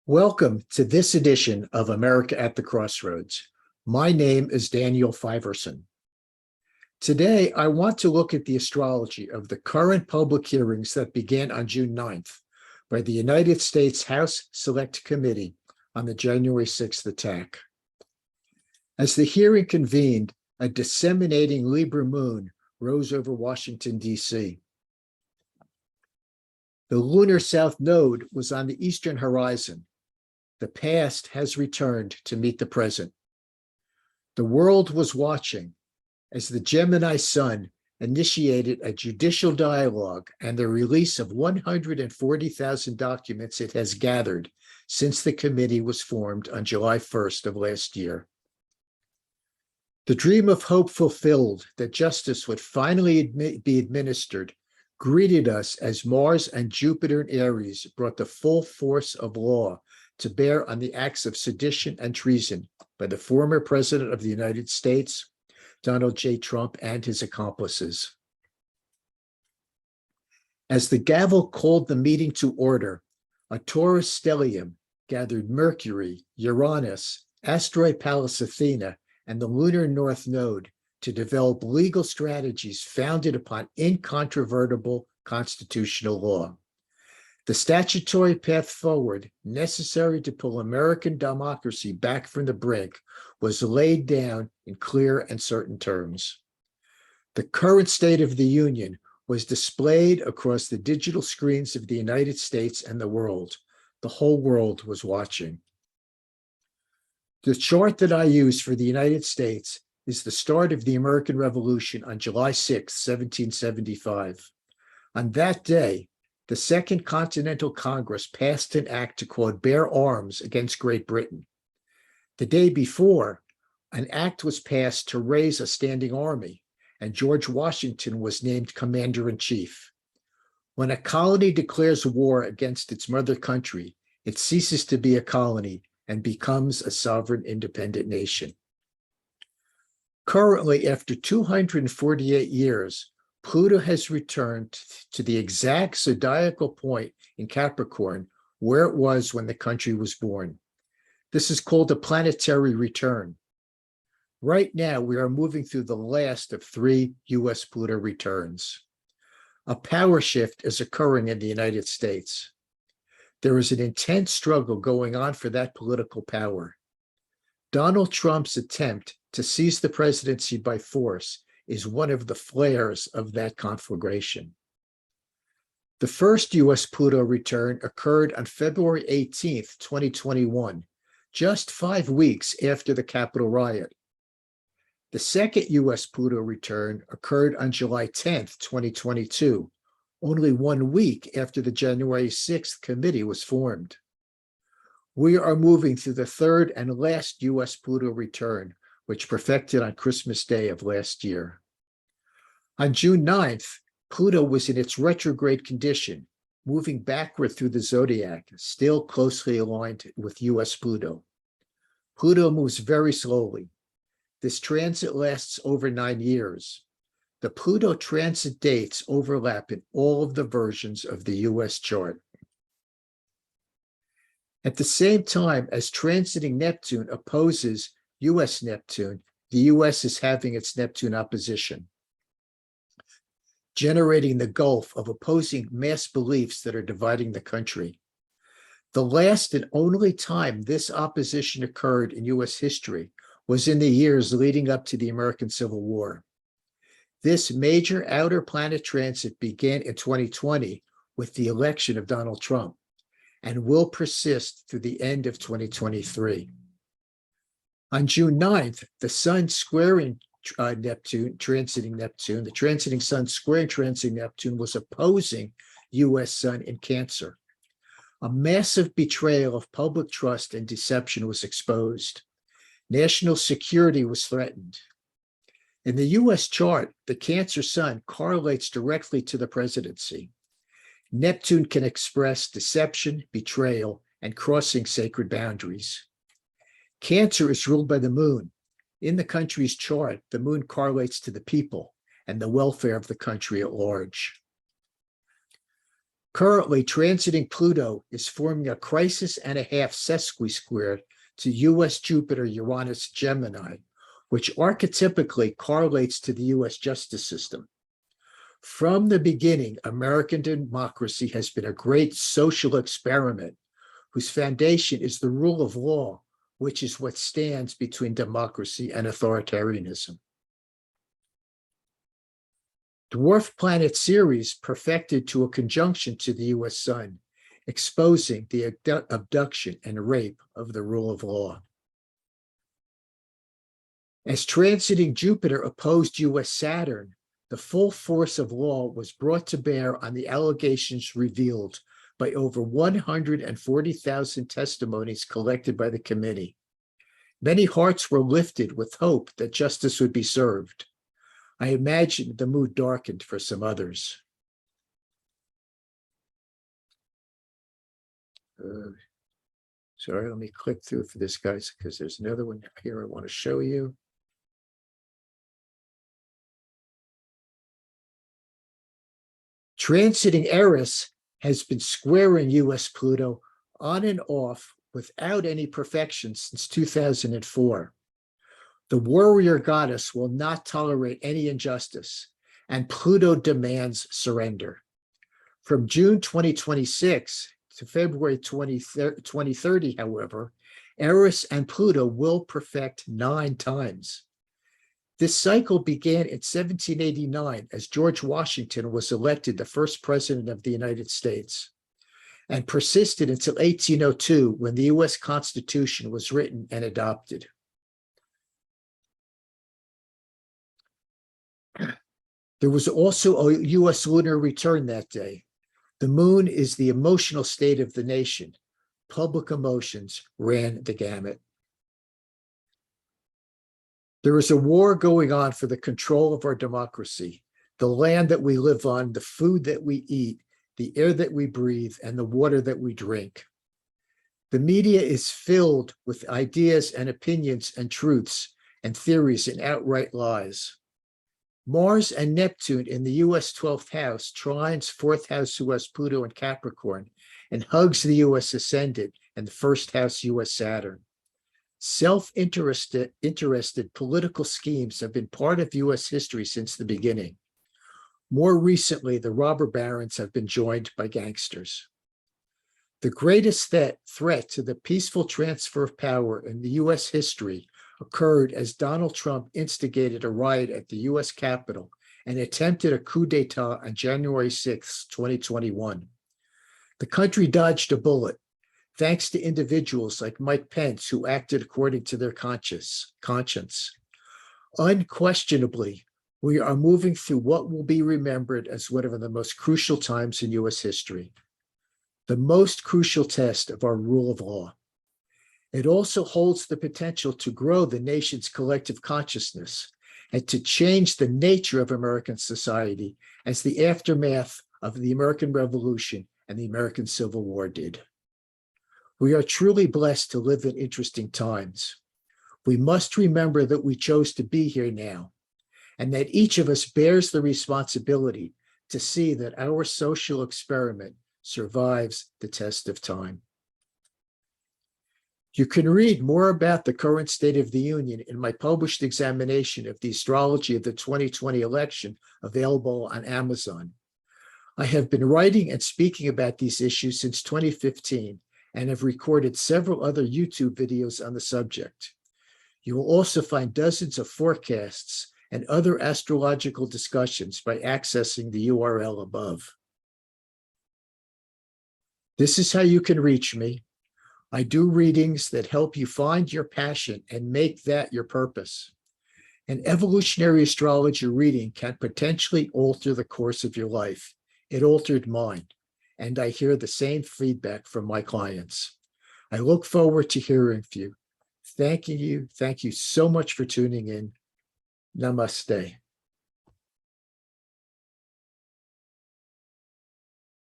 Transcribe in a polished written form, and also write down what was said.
Welcome to this edition of America at the Crossroads. My name is Daniel Fiverson. Today, I want to look at the astrology of the current public hearings that began on June 9th by the United States House Select Committee on the January 6th attack. As the hearing convened, a disseminating Libra moon rose over Washington, D.C. The lunar south node was on the eastern horizon. The past has returned to meet the present. The world was watching as the Gemini sun initiated a judicial dialogue and the release of 140,000 documents it has gathered since the committee was formed on July 1st of last year. The dream of hope fulfilled that justice would finally be administered greeted us as Mars and Jupiter in Eris brought the full force of law to bear on the acts of sedition and treason by the former President of the United States, Donald J. Trump, and his accomplices. As the gavel called the meeting to order, a Taurus stellium gathered Mercury, Uranus, asteroid Pallas Athena, and the lunar north node to develop legal strategies founded upon incontrovertible constitutional law. The statutory path forward necessary to pull American democracy back from the brink was laid down in clear and certain terms. The current State of the Union was displayed across the digital screens of the United States and the world. The whole world was watching. The chart that I use for the United States is the start of the American Revolution on July 6, 1775. On that day, the Second Continental Congress passed an act to, quote, bear arms against Great Britain. The day before, an act was passed to raise a standing army, and George Washington was named commander-in-chief. When a colony declares war against its mother country, it ceases to be a colony and becomes a sovereign independent nation. Currently, after 248 years, Pluto has returned to the exact zodiacal point in Capricorn where it was when the country was born. This is called a planetary return. Right now, we are moving through the last of 3 U.S. Pluto returns. A power shift is occurring in the United States. There is an intense struggle going on for that political power. Donald Trump's attempt to seize the presidency by force is one of the flares of that conflagration. The first U.S. Pluto return occurred on February 18th, 2021, just 5 weeks after the Capitol riot. The second U.S. Pluto return occurred on July 10th, 2022, only 1 week after the January 6th committee was formed. We are moving through the third and last U.S. Pluto return, which perfected on Christmas Day of last year. On June 9th, Pluto was in its retrograde condition, moving backward through the zodiac, still closely aligned with U.S. Pluto. Pluto moves very slowly. This transit lasts over 9 years. The Pluto transit dates overlap in all of the versions of the U.S. chart. At the same time as transiting Neptune opposes U.S. Neptune, the U.S. is having its Neptune opposition, generating the gulf of opposing mass beliefs that are dividing the country. The last and only time this opposition occurred in U.S. history was in the years leading up to the American Civil War. This major outer planet transit began in 2020 with the election of Donald Trump and will persist through the end of 2023. On June 9th, the sun squaring Neptune, transiting Neptune, the transiting sun squaring transiting Neptune was opposing U.S. sun in Cancer. A massive betrayal of public trust and deception was exposed. National security was threatened. In the U.S. chart, the Cancer sun correlates directly to the presidency. Neptune can express deception, betrayal, and crossing sacred boundaries. Cancer is ruled by the moon. In the country's chart, the moon correlates to the people and the welfare of the country at large. Currently, transiting Pluto is forming a crisis and a half sesqui-square to US Jupiter, Uranus, Gemini, which archetypically correlates to the US justice system. From the beginning, American democracy has been a great social experiment whose foundation is the rule of law, which is what stands between democracy and authoritarianism. Dwarf planet Ceres perfected to a conjunction to the US Sun, exposing the abduction and rape of the rule of law. As transiting Jupiter opposed US Saturn, the full force of law was brought to bear on the allegations revealed by over 140,000 testimonies collected by the committee. Many hearts were lifted with hope that justice would be served. I imagine the mood darkened for some others. Sorry, let me click through for this, guys, because there's another one here I want to show you. Transiting Eris has been squaring US Pluto on and off without any perfection since 2004. The warrior goddess will not tolerate any injustice, and Pluto demands surrender. From June 2026 to February 2030, however, Eris and Pluto will perfect 9 times. This cycle began in 1789 as George Washington was elected the first president of the United States, and persisted until 1802 when the US Constitution was written and adopted. There was also a US lunar return that day. The moon is the emotional state of the nation. Public emotions ran the gamut. There is a war going on for the control of our democracy, the land that we live on, the food that we eat, the air that we breathe, and the water that we drink. The media is filled with ideas and opinions and truths and theories and outright lies. Mars and Neptune in the US 12th house trines 4th house US Pluto and Capricorn and hugs the US ascendant and the 1st house US Saturn. Self-interested political schemes have been part of US history since the beginning. More recently, the robber barons have been joined by gangsters. The greatest threat to the peaceful transfer of power in the US history occurred as Donald Trump instigated a riot at the US Capitol and attempted a coup d'etat on January 6, 2021. The country dodged a bullet, thanks to individuals like Mike Pence who acted according to their conscience. Unquestionably, we are moving through what will be remembered as one of the most crucial times in US history, the most crucial test of our rule of law. It also holds the potential to grow the nation's collective consciousness and to change the nature of American society as the aftermath of the American Revolution and the American Civil War did. We are truly blessed to live in interesting times. We must remember that we chose to be here now, and that each of us bears the responsibility to see that our social experiment survives the test of time. You can read more about the current state of the union in my published examination of the astrology of the 2020 election, available on Amazon. I have been writing and speaking about these issues since 2015 and have recorded several other YouTube videos on the subject. You will also find dozens of forecasts and other astrological discussions by accessing the URL above. This is how you can reach me. I do readings that help you find your passion and make that your purpose. An evolutionary astrology reading can potentially alter the course of your life. It altered mine, and I hear the same feedback from my clients. I look forward to hearing from you. Thank you so much for tuning in. Namaste.